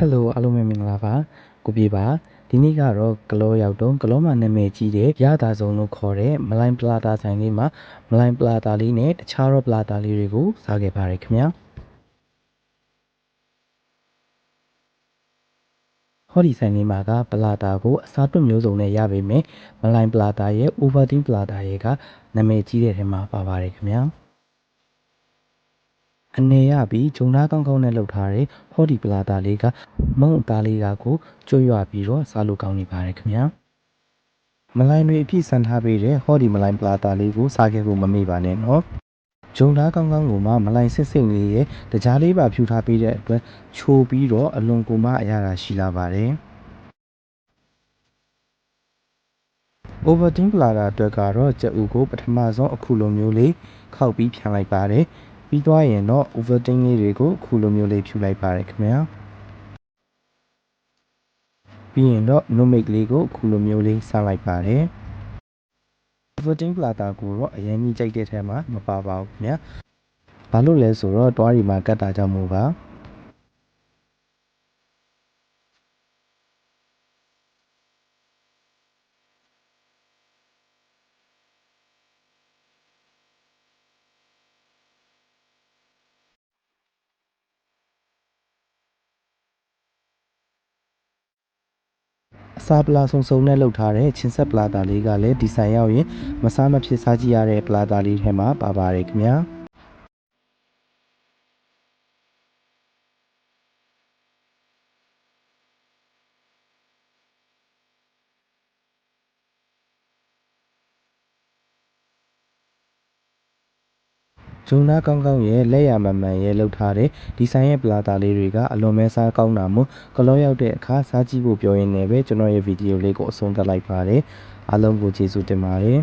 Hello အားလုံးပဲမင်္ဂလာပါကိုပြေပါဒီနေ့ကတော့ကလောရောက်တော့ကလောမှာနာမည်ကြီးတဲ့ရတာစုံလို့ခေါ်တဲ့မလိုင်းပလာတာဆိုင်လေးမှာမလိုင်းပလာတာလေးနဲ့တခြားတော့ပလာတာလေးတွေကိုစားခဲ့ပါတယ်ခင်ဗျာဟောဒီဆိုင်လေးမှာကပလာတာကိုအစားတွက်မျိုးစုံနဲ့ရပေမဲ့မလိုင်းပလာတာရဲ့ Ovaltine ပလာတာရဲ့ကနာမည်ကြီးတဲ့ထဲမှာပါပါတယ်ခင်ဗျာအနေရပြီးဂျုံသားကောင်းကောင်းနဲ့လှုပ်ထားတဲ့ဟောဒီပလာတာလေးကမုံအသားလေးကကိုကျွတ်ရွပြီးတော့စားလို့ကောင်းနေပါတယ်ခင်ဗျာမလိုင်းတွေအပြည့်စံထားပေးတဲ့ဟောဒီမလိုင်းပလာတာလေးကိုစားခဲ့ဖို့မမေ့ပါနဲ့နော်ဂျုံသားကောင်းကောင်းကိုမှမလိုင်းစစ်စစ်လေးရဲ့တကြားလေးပါဖြူထားပေးတဲ့အတွက်ချိုးပြီးတော့အလွန်ကိုမှအရသာရှိလာပါတယ် Ovaltine ပလာတာအတွက်ကတော့ကြက်ဥကိုပထမဆုံးအခုလိုမျိုးလေးခောက်ပြီးဖြန်းလိုက်ပါတယ်ပြီးသွားရင်တော့ Ovaltine လေးတွေကိုအခုလိုမျိုးလေးဖြူလိုက်ပါတယ်ခင်ဗျာပြီးရင်တော့ Nutmeg လေးကိုအခုလိုမျိုးလေးဆက်လိုက်ပါတယ် Ovaltine ပလာတာကိုတော့အရင်ကြီးကြိုက်တဲ့ထဲမှာမပါပါဘူးခင်ဗျာဘာလို့လဲဆိုတော့တွားရီမှာကတ်တာကြောင့်မို့ပါအစာပလာစုံနဲ့လှုပ်ထားတဲ့ချင်းဆက်ပလာတာလေးကလည်းဒီဆိုင်ရောက်ရင်မစားမဖြစ်စားကြည့်ရတဲ့ပလာတာလေးထဲမှာပါပါတယ်ခင်ဗျာဂျုံသားကောင်းကောင်းရဲ့လက်ရမှန်မှန်ရဲ့လှုပ်ထားတဲ့ဒီဆိုင်ရဲ့ပလာတာလေးတွေကအလွန်မဲစားကောင်းတာမို့ကလောရောက်တဲ့အခါစားကြည့်ဖို့ပြောရင်းနဲ့ပဲကျွန်တော်ရဲ့ဗီဒီယိုလေးကိုအဆုံးသတ်လိုက်ပါတယ်အားလုံးကိုကျေးဇူးတင်ပါတယ်